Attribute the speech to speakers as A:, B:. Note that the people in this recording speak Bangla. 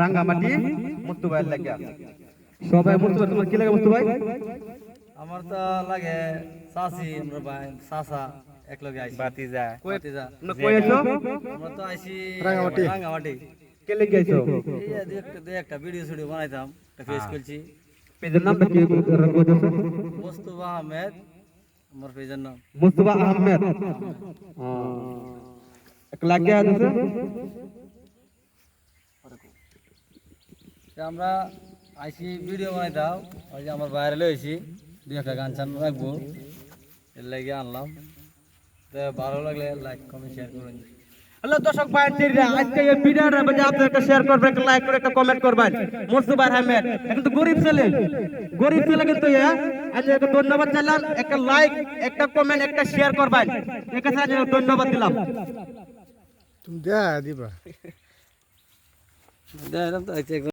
A: রাঙ্গামাটি মুস্তু ভাইয়ের লাগিয়া সবাই মুস্তু ভাই তোমার কি লাগে মুস্তু ভাই?
B: আমার তো লাগে চাচি আমরা ভাই চাচা এক লগে আইছি
A: বাতিজা
B: ভাতিজা।
A: তোমরা কই আছো?
B: আমরা তো আইছি
C: রাঙ্গামাটি।
B: রাঙ্গামাটি।
A: কে লেগে আইছো?
B: এই দুই একটা ভিডিও সিডিও বানাইতাম, একটা ফেস করছি।
A: পেজের নামটা কি বলতেছো?
B: মোস্তফা আহমেদ আমার পেজের নাম।
A: মুস্তফা আহমেদ এক লাগিয়া আছে।
B: আমরা আইছি ভিডিও বানাইতাম, ওই যে আমার বাইরে লইছি দুই একটা গান চান রাখবো, এর লাগে আনলাম। তো ভালো লাগলে লাইক কমেন্ট শেয়ার করুন।
A: হ্যালো দর্শক ভাই, আজকে এই ভিডিওটা বাজে আপনারা একটা শেয়ার করবেন, একটা লাইক করে একটা কমেন্ট করবেন। মুস্তফা আহমেদ কিন্তু গরিব ছেলে কিন্তু আজ একটা ধন্যবাদ জানালাম, একটা লাইক একটা কমেন্ট একটা শেয়ার করবেন, এখানে ধন্যবাদ দিলাম।
C: তুমি দেয়া দিবা।
B: দেখলাম তো